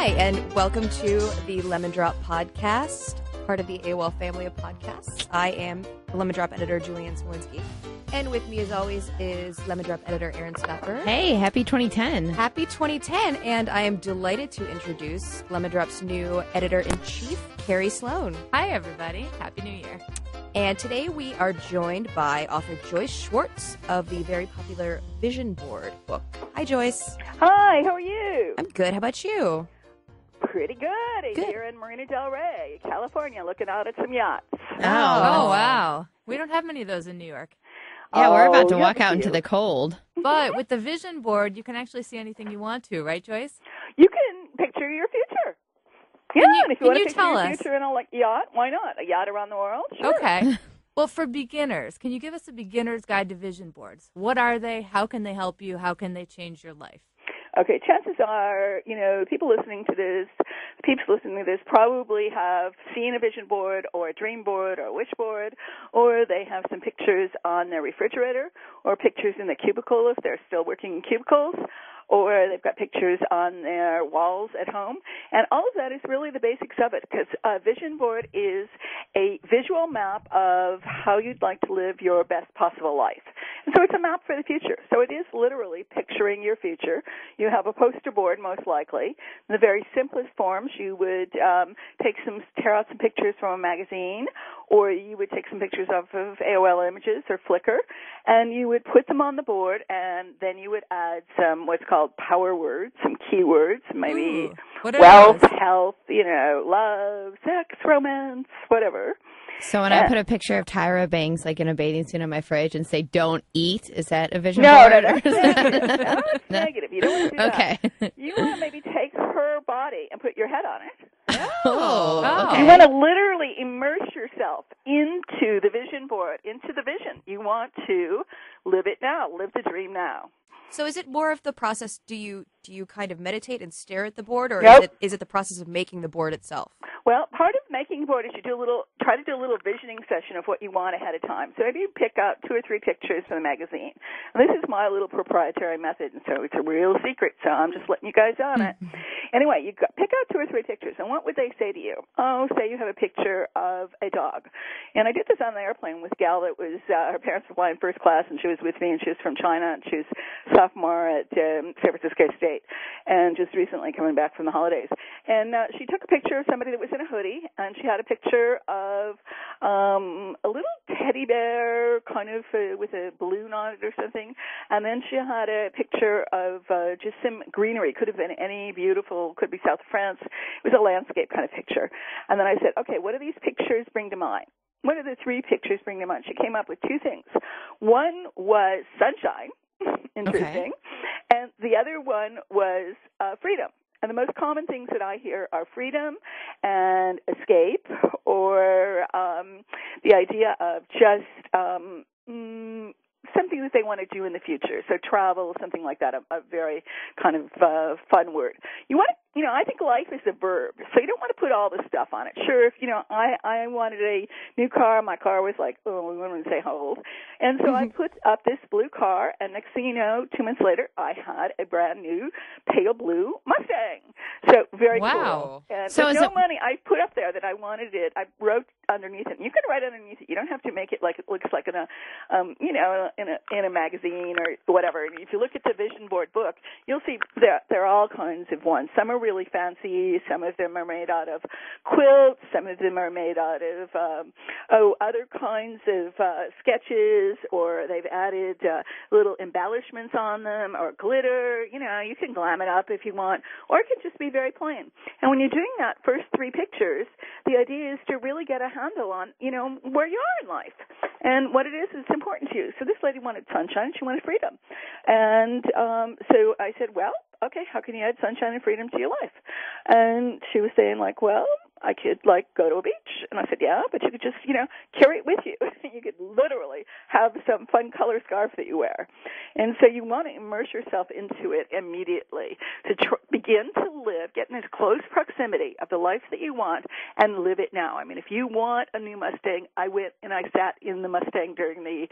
Hi, and welcome to the Lemon Drop Podcast, part of the AOL family of podcasts. I am the Lemon Drop editor, Julianne Smolinski. And with me, as always, is Lemon Drop editor, Erin Stopper. Hey, happy 2010. Happy 2010, and I am delighted to introduce Lemon Drop's new editor-in-chief, Carrie Sloan. Hi, everybody. Happy New Year. And today we are joined by author Joyce Schwarz of the very popular Vision Board book. Hi, Joyce. Hi, how are you? I'm good. How about you? Pretty good. Here in Marina Del Rey, California, looking out at some yachts. Oh, wow. We don't have many of those in New York. Yeah, we're about to walk out into the cold. But with the Vision Board, you can actually see anything you want to, right, Joyce? You can picture your future. Yeah, and if you want to picture your future in a yacht, why not? A yacht around the world? Sure. Okay. Well, for beginners, can you give us a beginner's guide to vision boards? What are they? How can they help you? How can they change your life? Okay, chances are, people listening to this probably have seen a vision board or a dream board or a wish board, or they have some pictures on their refrigerator or pictures in the cubicle if they're still working in cubicles, or they've got pictures on their walls at home. And all of that is really the basics of it, because a vision board is a visual map of how you'd like to live your best possible life. And so it's a map for the future. So it is literally picturing your future. You have a poster board, most likely. In the very simplest forms, you would tear out some pictures from a magazine, or you would take some pictures off of AOL Images or Flickr, and you would put them on the board, and then you would add some what's called power words, some keywords, maybe wealth, health, love, sex, romance, whatever. So when I put a picture of Tyra Banks in a bathing suit on my fridge and say "Don't eat," is that a vision board? No, it's negative. You don't want to do that. You want to maybe take her body and put your head on it. Oh. You want to literally immerse yourself into the vision board, into the vision. You want to live it now, live the dream now. So is it more of the process, do you kind of meditate and stare at the board, or Nope. is it the process of making the board itself? Well, part of making a board is you try to do a little visioning session of what you want ahead of time. So maybe you pick out 2 or 3 pictures from the magazine. And this is my little proprietary method, and so it's a real secret, so I'm just letting you guys on it. Anyway, pick out 2 or 3 pictures, and what would they say to you? Oh, say you have a picture of a dog. And I did this on the airplane with a gal that was, her parents were flying first class, and she was with me, and she was from China, and she was sophomore at San Francisco State, and just recently coming back from the holidays. And she took a picture of somebody that was in a hoodie, and she had a picture of a little teddy bear kind of with a balloon on it or something, and then she had a picture of just some greenery. Could have been any beautiful, could be south of France. It was a landscape kind of picture. And then I said, okay, what do these pictures bring to mind? What do the 3 pictures bring to mind? She came up with 2 things. One was sunshine. Interesting. Okay. And the other one was freedom. And the most common things that I hear are freedom and escape, or the idea of just something that they want to do in the future. So travel, something like that, a very kind of fun word. I think life is a verb, so you don't want to put all the stuff on it. Sure, if, I wanted a new car, my car was we wouldn't say how old. And so I put up this blue car, and next thing you know, 2 months later, I had a brand new pale blue Mustang. So very cool. And so there's no money. I put up there that I wanted it. I wrote underneath it. You can write underneath it. You don't have to make it like it looks like in a, in a magazine or whatever. And if you look at the Vision Board book, you'll see there are all kinds of ones. Some are really fancy. Some of them are made out of quilts. Some of them are made out of other kinds of sketches, or they've added little embellishments on them, or glitter. You can glam it up if you want, or it can just be very plain. And when you're doing that first 3 pictures, the idea is to really get a handle on, where you are in life and what it is that's important to you. So this lady wanted sunshine. She wanted freedom. And so I said, well, okay, how can you add sunshine and freedom to your life? And she was saying, well, I could, go to a beach. And I said, yeah, but you could just, carry it with you. You could literally have some fun color scarf that you wear. And so you want to immerse yourself into it immediately to begin to live, get in as close proximity of the life that you want and live it now. I mean, if you want a new Mustang, I went and I sat in the Mustang during the,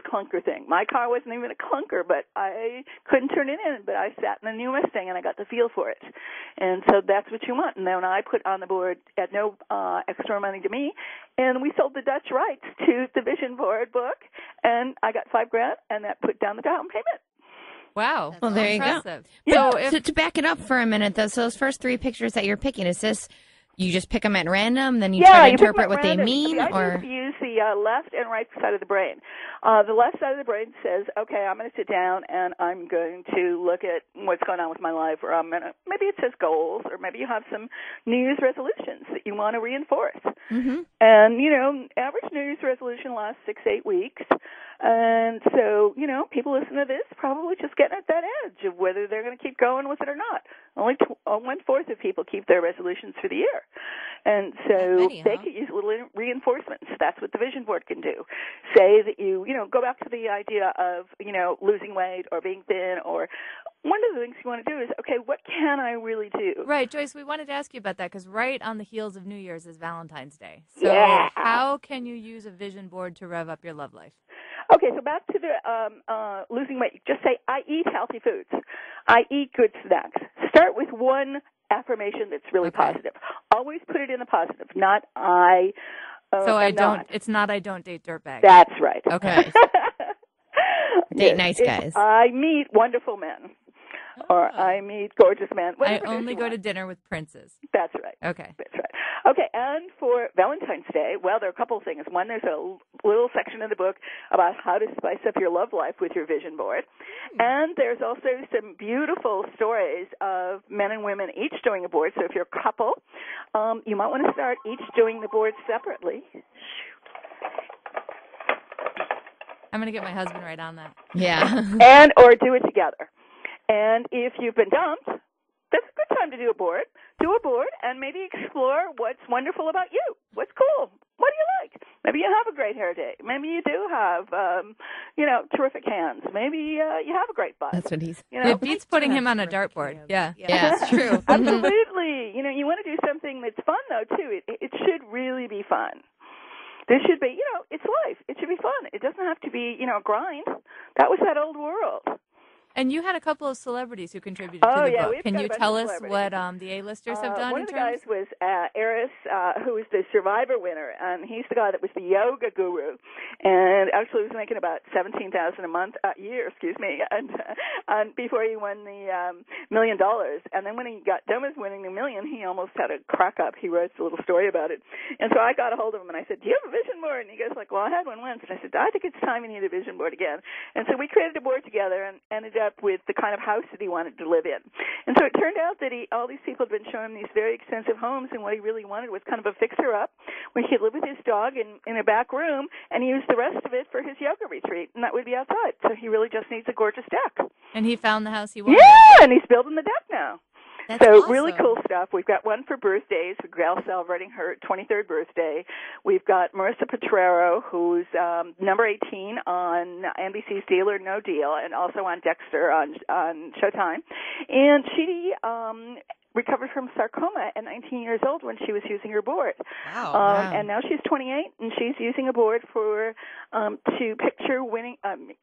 clunker thing. My car wasn't even a clunker, but I couldn't turn it in, but I sat in a new Mustang and I got the feel for it. And so that's what you want. And then I put on the board at no extra money to me, and we sold the Dutch rights to the Vision Board book, and I got $5,000, and that put down the down payment. Wow. Well, there impressive. you go. So So to back it up for a minute, though, so those first 3 pictures that you're picking, is this you just pick them at random, then you try to interpret what they mean? The idea is to use the left and right side of the brain. The left side of the brain says, okay, I'm going to sit down and I'm going to look at what's going on with my life, or maybe it says goals, or maybe you have some New Year's resolutions that you want to reinforce. Mm-hmm. And, average New Year's resolution lasts 6-8 weeks. And so, people listen to this probably just getting at that edge of whether they're going to keep going with it or not. Only 1/4 of people keep their resolutions for the year. And so they could use little reinforcements. That's what the Vision Board can do. Say that you go back to the idea of, losing weight or being thin, or one of the things you want to do is, okay, what can I really do? Right, Joyce, we wanted to ask you about that because right on the heels of New Year's is Valentine's Day. So how can you use a Vision Board to rev up your love life? Okay, so back to the losing weight. Just say, I eat healthy foods. I eat good snacks. Start with one affirmation that's really positive. Always put it in the positive, not I. So I don't. It's not I don't date dirtbags. That's right. Okay. Date nice guys. I meet wonderful men. Or I meet gorgeous men. I only go to dinner with princes. That's right. Okay. That's right. Okay, and for Valentine's Day, well, there are a couple of things. One, there's a little section in the book about how to spice up your love life with your Vision Board. And there's also some beautiful stories of men and women each doing a board. So if you're a couple, you might want to start each doing the board separately. I'm going to get my husband right on that. Yeah. Or do it together. And if you've been dumped, that's a good time to do a board. Do a board and maybe explore what's wonderful about you. What's cool? What do you like? Maybe you have a great hair day. Maybe you do have, terrific hands. Maybe you have a great butt. That's what he's. It beats putting him on a dartboard. Yeah, it's true. Absolutely. You want to do something that's fun, though, too. It should really be fun. This should be, it's life. It should be fun. It doesn't have to be, a grind. That was that old world. And you had a couple of celebrities who contributed to the book. Can you tell us what the A-listers have done? One of the guys was Eris, who was the Survivor winner, and he's the guy that was the yoga guru, and actually was making about $17,000 a year, and before he won the $1 million. And then when he got done with winning the $1 million, he almost had a crack up. He wrote a little story about it, and so I got a hold of him and I said, "Do you have a vision board?" And he goes like, "Well, I had one once." And I said, "I think it's time you need a vision board again." And so we created a board together and ended up with the kind of house that he wanted to live in. And so it turned out that all these people had been showing him these very expensive homes, and what he really wanted was kind of a fixer-up where he could live with his dog in a back room and use the rest of it for his yoga retreat, and that would be outside. So he really just needs a gorgeous deck. And he found the house he wanted. Yeah, and he's building the deck now. That's so awesome. Really cool stuff. We've got one for birthdays. We've got celebrating her 23rd birthday. We've got Marissa Petrero, who's number 18 on NBC's Deal or No Deal, and also on Dexter on Showtime. And she recovered from sarcoma at 19 years old when she was using her board. Wow. And now she's 28, and she's using a board to picture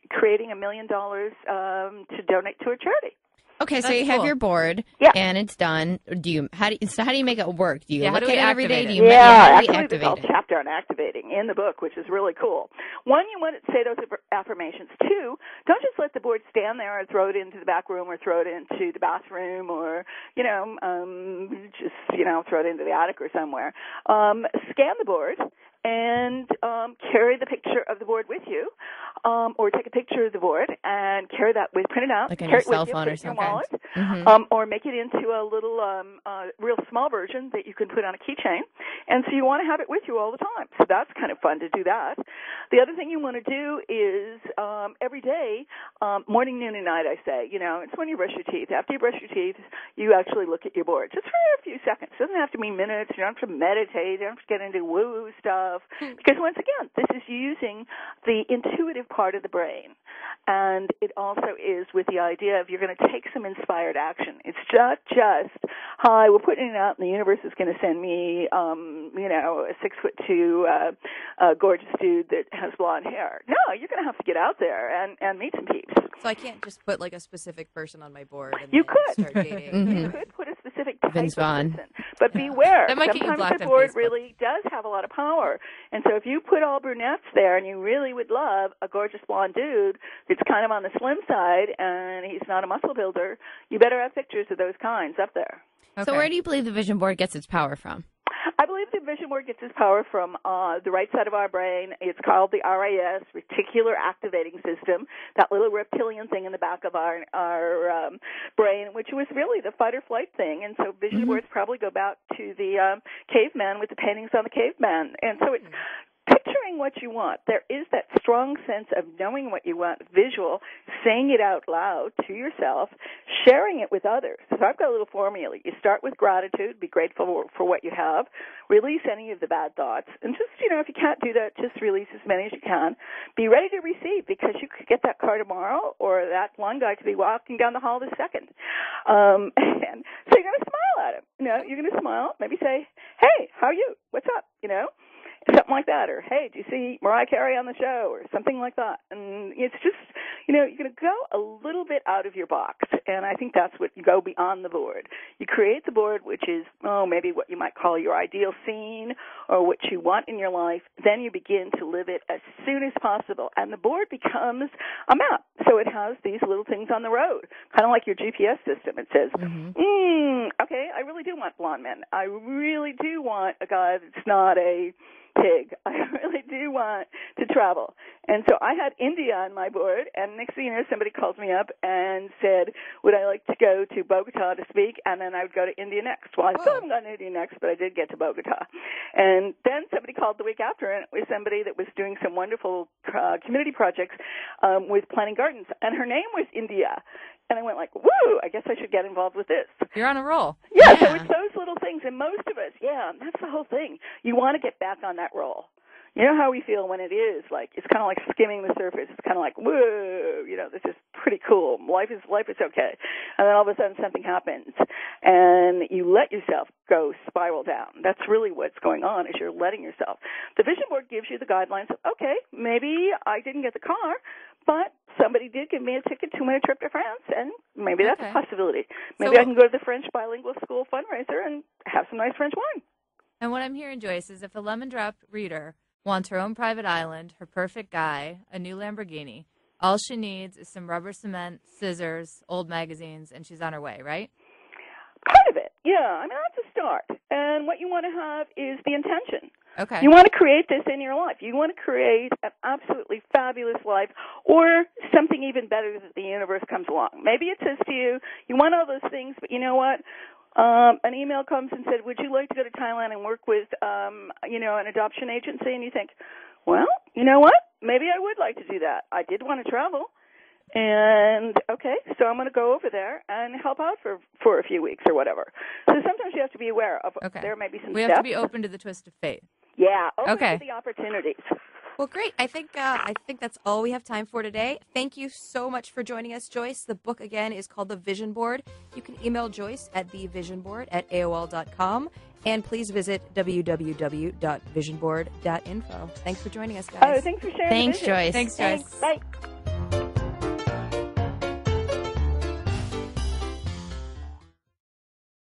creating $1 million to donate to a charity. Okay, so you have your board, and it's done. How do you make it work? Do you look at it every day? Do you actually, there's a whole chapter on activating in the book, which is really cool. One, you want to say those affirmations. Two, don't just let the board stand there or throw it into the back room or throw it into the bathroom or, throw it into the attic or somewhere. Scan the board and carry the picture of the board with you, or take a picture of the board and carry that print it out, like on carry your cell phone or something, something, or make it into a little real small version that you can put on a keychain. And so you want to have it with you all the time. So that's kind of fun to do that. The other thing you want to do is every day, morning, noon, and night, I say, it's when you brush your teeth. After you brush your teeth, you actually look at your board just for a few seconds. It doesn't have to be minutes. You don't have to meditate. You don't have to get into woo-woo stuff. Because once again, this is using the intuitive part of the brain. And it also is with the idea of you're going to take some inspired action. It's not just, hi, we're putting it out and the universe is going to send me, a 6'2", gorgeous dude that has blonde hair. No, you're going to have to get out there and meet some peeps. So I can't just put like a specific person on my board and you then could. start dating. You could put a specific type Vince of Vaughn. person. But beware, That might get you sometimes blocked the on board Facebook. really does have a lot of power. And so if you put all brunettes there and you really would love a gorgeous blonde dude that's kind of on the slim side and he's not a muscle builder, you better have pictures of those kinds up there. Okay. So where do you believe the vision board gets its power from? I believe the vision board gets its power from the right side of our brain. It's called the RAS, Reticular Activating System, that little reptilian thing in the back of our brain, which was really the fight-or-flight thing. And so vision boards probably go back to the caveman with the paintings on the caveman. And so it's picturing what you want. There is that strong sense of knowing what you want, visual, saying it out loud to yourself, sharing it with others. So I've got a little formula. You start with gratitude, be grateful for what you have, release any of the bad thoughts, and just, if you can't do that, just release as many as you can. Be ready to receive, because you could get that car tomorrow, or that blonde guy could be walking down the hall this second. And so you're going to smile at him. You're going to smile, maybe say, hey, how are you? What's up? Something like that, or hey, do you see Mariah Carey on the show, or something like that. And it's just, you're going to go a little bit out of your box, and I think that's what you go beyond the board. You create the board, which is, maybe what you might call your ideal scene, or what you want in your life. Then you begin to live it as soon as possible, and the board becomes a map. So it has these little things on the road, kind of like your GPS system. It says, okay, I really do want blonde men. I really do want a guy that's not a pig. I really do want to travel. And so I had India on my board, and next thing you know, somebody calls me up and said, would I like to go to Bogota to speak? And then I would go to India next. Well, I still haven't gone to India next, but I did get to Bogota. And then somebody called the week after, and it was somebody that was doing some wonderful community projects with planting gardens, and her name was India. And I went like, woo, I guess I should get involved with this. You're on a roll. Yeah, so it's those little things. And most of us, that's the whole thing. You want to get back on that roll. You know how we feel when it is like, it's kind of like skimming the surface. It's kind of like, whoa, this is pretty cool. Life is okay. And then all of a sudden something happens, and you let yourself go spiral down. That's really what's going on, is you're letting yourself. The vision board gives you the guidelines of, okay, maybe I didn't get the car, but somebody did give me a ticket to my trip to France, and maybe that's a possibility. Maybe I can go to the French bilingual school fundraiser and have some nice French wine. And what I'm hearing, Joyce, is if a Lemon Drop reader wants her own private island, her perfect guy, a new Lamborghini, all she needs is some rubber cement, scissors, old magazines, and she's on her way, right? Part of it, yeah. I mean, that's a start. And what you want to have is the intention. Okay. You want to create this in your life. You want to create an absolutely fabulous life, or something even better that the universe comes along. Maybe it says to you, you want all those things, but you know what? An email comes and said, would you like to go to Thailand and work with, an adoption agency? And you think, well, you know what? Maybe I would like to do that. I did want to travel. And, okay, so I'm going to go over there and help out for a few weeks or whatever. So sometimes you have to be aware of there may be some steps. We have to be open to the twist of fate. Yeah, open to the opportunities. Well, great. I think that's all we have time for today. Thank you so much for joining us, Joyce. The book, again, is called The Vision Board. You can email Joyce at thevisionboard@aol.com. And please visit www.visionboard.info. Thanks for joining us, guys. Oh, thanks for sharing. Thanks, the vision. Joyce. Thanks, Joyce. Bye.